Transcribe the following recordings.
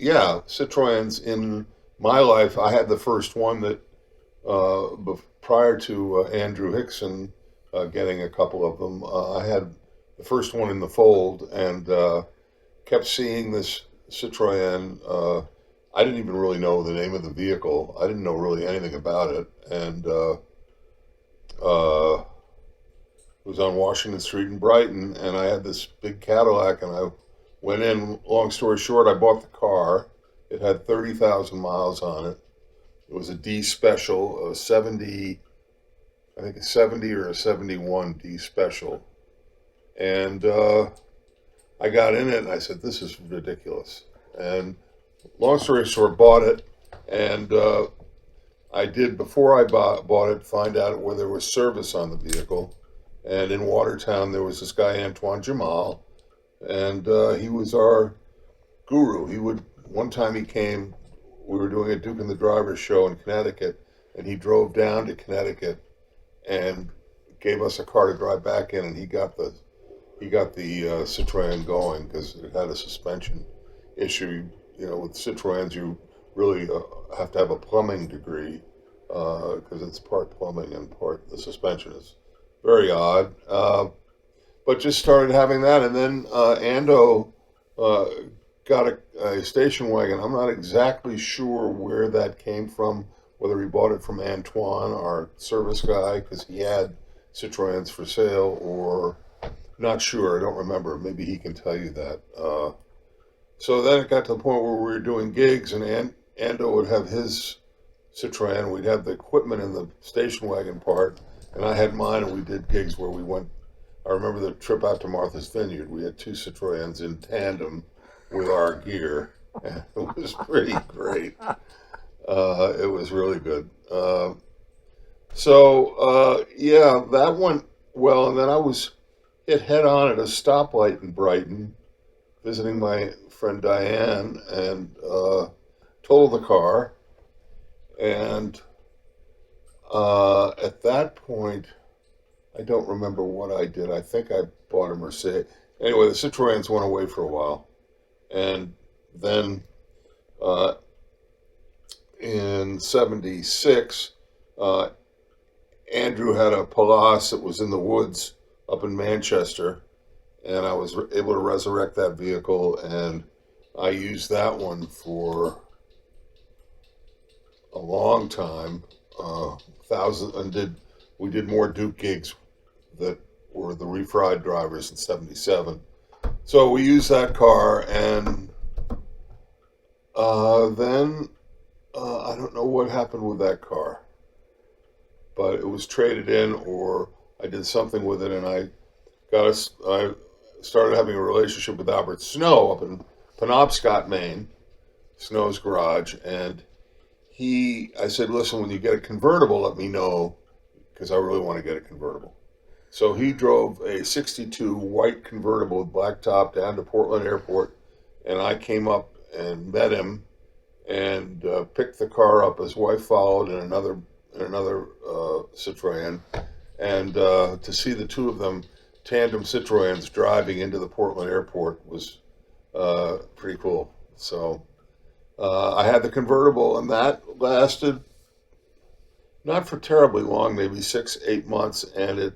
yeah, Citroens in my life, I had the first one that prior to Andrew Hickson getting a couple of them, I had the first one in the fold and kept seeing this Citroen. I didn't even really know the name of the vehicle. I didn't know really anything about it, and it was on Washington Street in Brighton, and I had this big Cadillac, and I went in. Long story short, I bought the car. It had 30,000 miles on it. It was a D special, a 70, I think a 70 or a 71 D special. And I got in it and I said, this is ridiculous. And long story short, bought it. And I did, before I bought it, find out where there was service on the vehicle. And in Watertown, there was this guy, Antoine Jamal, and he was our guru. One time he came, we were doing a Duke and the Driver show in Connecticut, and he drove down to Connecticut and gave us a car to drive back in, and he got the Citroen going because it had a suspension issue. You know, with Citroens, you really have to have a plumbing degree because it's part plumbing and part the suspension is very odd. But just started having that, and then Ando uh, got a station wagon. I'm not exactly sure where that came from, whether he bought it from Antoine, our service guy, because he had Citroens for sale, or not sure. I don't remember. Maybe he can tell you that. So then it got to the point where we were doing gigs, and Ando would have his Citroen. We'd have the equipment in the station wagon part, and I had mine, and we did gigs where we went. I remember the trip out to Martha's Vineyard. We had two Citroens in tandem with our gear, and it was pretty great. It was really good. Yeah, that went well, and then I was hit head on at a stoplight in Brighton, visiting my friend Diane, and totaled the car. And at that point, I don't remember what I did. I think I bought a Mercedes. Anyway, the Citroens went away for a while, and then uh, in '76, uh, Andrew had a Palace that was in the woods up in Manchester, and I was able to resurrect that vehicle, and I used that one for a long time, thousand, and we did more Duke gigs that were the refried drivers in '77. So we used that car, and then I don't know what happened with that car, but it was traded in, or I did something with it, and I started having a relationship with Albert Snow up in Penobscot, Maine, Snow's garage, and I said, listen, when you get a convertible, let me know, because I really want to get a convertible. So he drove a '62 white convertible with black top down to Portland Airport, and I came up and met him and picked the car up. His wife followed in another Citroen, and to see the two of them tandem Citroens driving into the Portland Airport was pretty cool. So I had the convertible, and that lasted not for terribly long, maybe 6, 8 months, and it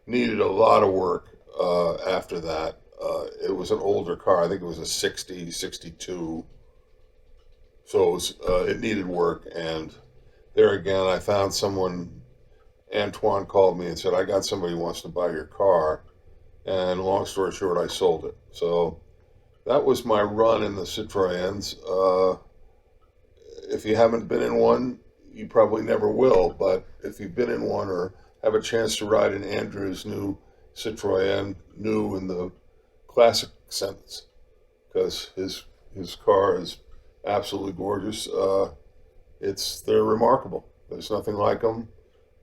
needed a lot of work after that. It was an older car. I think it was a '60, '62. So it needed work. And there again, I found someone, Antoine called me and said, I got somebody who wants to buy your car. And long story short, I sold it. So that was my run in the Citroens. If you haven't been in one, you probably never will. But if you've been in one or have a chance to ride in Andrew's new Citroen, new in the classic sense, because his car is absolutely gorgeous. They're remarkable. There's nothing like them,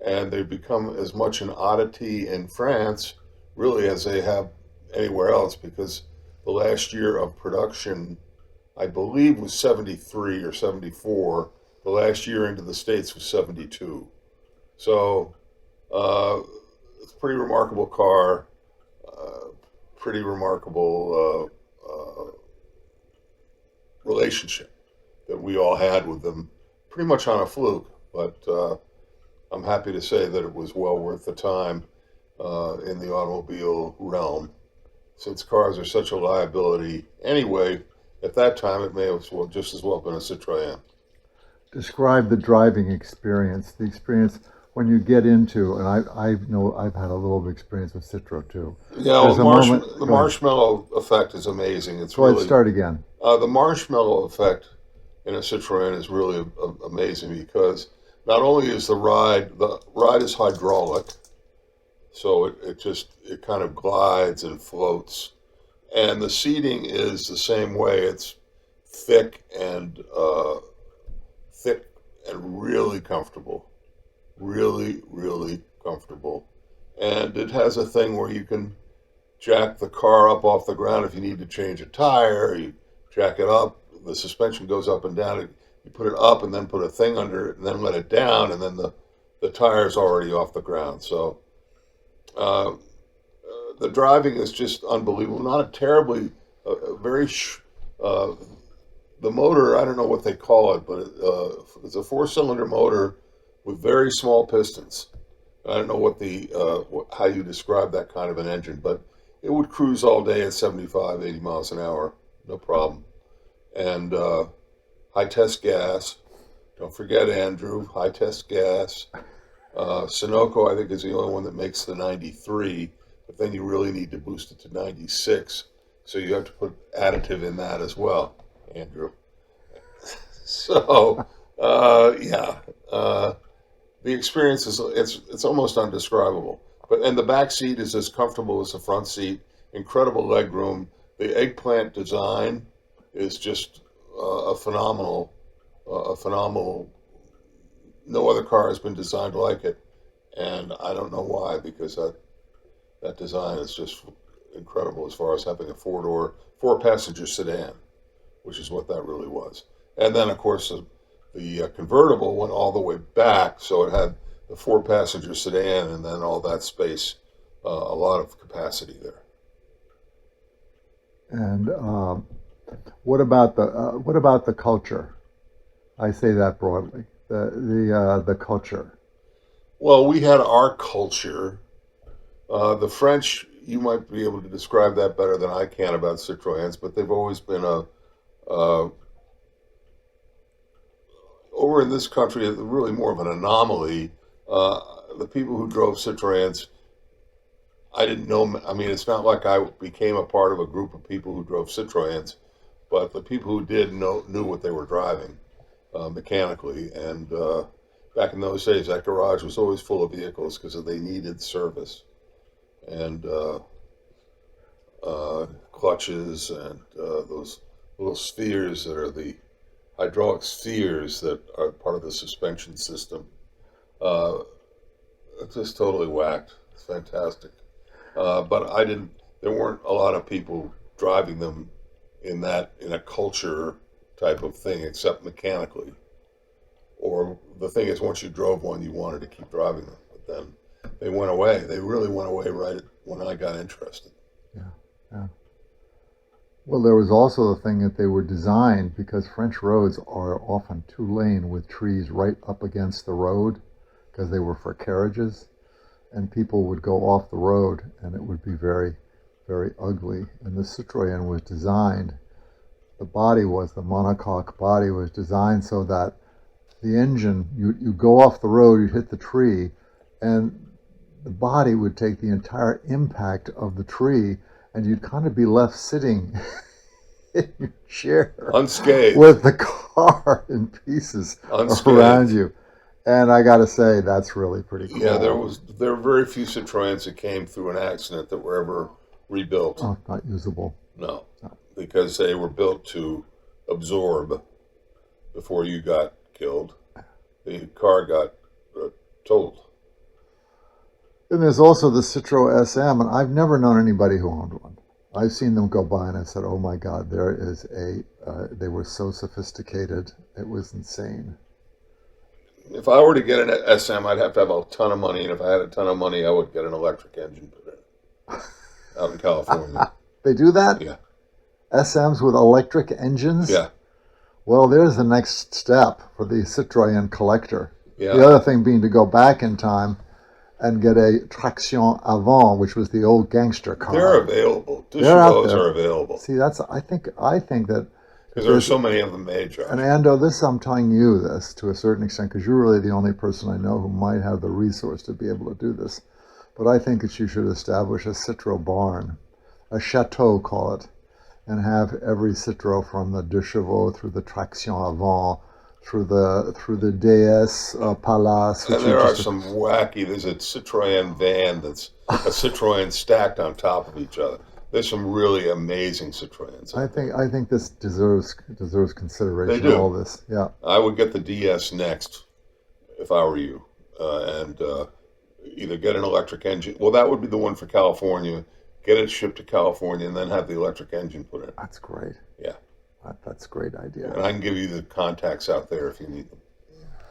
and they've become as much an oddity in France, really, as they have anywhere else. Because the last year of production, I believe, was '73 or '74. The last year into the States was '72. So uh, it's a pretty remarkable car, pretty remarkable relationship that we all had with them, pretty much on a fluke. But I'm happy to say that it was well worth the time in the automobile realm, since cars are such a liability anyway. At that time, it may have just as well been a Citroën. Describe the driving experience, the experience when you get into, and I know I've had a little bit of experience with Citro too. Yeah, There's a moment, the go ahead, marshmallow effect is amazing. It's go ahead, really start again. the marshmallow effect in a Citroën is really amazing because not only is the ride is hydraulic, so it kind of glides and floats, and the seating is the same way. It's thick and thick and really comfortable, really comfortable, and it has a thing where you can jack the car up off the ground if you need to change a tire. You jack it up, the suspension goes up and down. You put it up and then put a thing under it and then let it down, and then the tire's already off the ground. So uh, the driving is just unbelievable. Not a terribly, very, uh, the motor, I don't know what they call it, but it's a four-cylinder motor with very small pistons. I don't know how you describe that kind of an engine, but it would cruise all day at 75, 80 miles an hour, no problem. And high test gas. Don't forget, Andrew, high test gas. Sunoco, I think, is the only one that makes the 93, but then you really need to boost it to 96. So you have to put additive in that as well, Andrew. So, yeah. The experience is it's almost undescribable. And the back seat is as comfortable as the front seat. Incredible leg room. The eggplant design is just a phenomenal. No other car has been designed like it, and I don't know why, because that design is just incredible as far as having a four passenger sedan, which is what that really was. And then of course the convertible went all the way back, so it had the four passenger sedan and then all that space, a lot of capacity there. And what about the culture? I say that broadly. The culture. Well, we had our culture. The French, you might be able to describe that better than I can about Citroëns, but they've always been uh, over in this country, really more of an anomaly. The people who drove Citroëns, I didn't know. I mean, it's not like I became a part of a group of people who drove Citroëns, but the people who did knew what they were driving mechanically. And back in those days, that garage was always full of vehicles because they needed service and clutches and those little spheres that are the hydraulic spheres that are part of the suspension system. Uh, it's just totally whacked. It's fantastic. But I didn't. There weren't a lot of people driving them in a culture type of thing, except mechanically. Or the thing is, once you drove one, you wanted to keep driving them. But then they went away. They really went away when I got interested. Yeah, yeah. Well, there was also the thing that they were designed because French roads are often two-lane with trees right up against the road because they were for carriages, and people would go off the road and it would be very, very ugly. And the Citroën was designed, the monocoque body was designed so that the engine, you go off the road, you hit the tree, and the body would take the entire impact of the tree, and you'd kind of be left sitting in your chair Unscathed. with the car in pieces Unscathed. around you. And I got to say, that's really pretty cool. Yeah, there were very few Citroëns that came through an accident that were ever rebuilt. Oh, not usable. No, because they were built to absorb before you got killed. The car got totaled. And there's also the Citro SM, and I've never known anybody who owned one. I've seen them go by, and I said, "Oh my God, there is they were so sophisticated. It was insane." If I were to get an SM, I'd have to have a ton of money, and if I had a ton of money, I would get an electric engine put in out in California. They do that? Yeah, SMs with electric engines? yeah. Well, there's the next step for the Citroën collector. Yeah. The other thing being to go back in time and get a traction avant, which was the old gangster car. They're available. They're out Deshevaux there. are available. See, I think that Because there are so many of them made, Josh. and Ando, this I'm telling you this to a certain extent because you're really the only person I know who might have the resource to be able to do this. But I think that you should establish a Citro barn, a chateau, call it, and have every Citro from the Deshevaux through the traction avant, through the DS Palace. And there are some wacky. There's a Citroën van that's a Citroën stacked on top of each other. There's some really amazing Citroëns. I think this deserves consideration. They do. All this, yeah. I would get the DS next if I were you, and either get an electric engine. Well, that would be the one for California. Get it shipped to California, and then have the electric engine put in. That's great. Yeah, That's a great idea. and I can give you the contacts out there if you need them.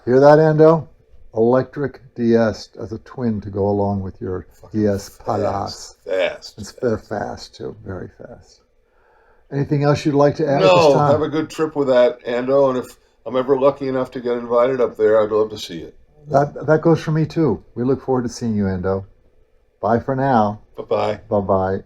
Hear that, Ando? Electric DS as a twin to go along with your DS Palace. Fast. They're fast too, very fast. Anything else you'd like to add at this No, time? have a good trip with that, Ando. And if I'm ever lucky enough to get invited up there, I'd love to see it. That goes for me too. We look forward to seeing you, Ando. Bye for now. Bye bye. Bye bye.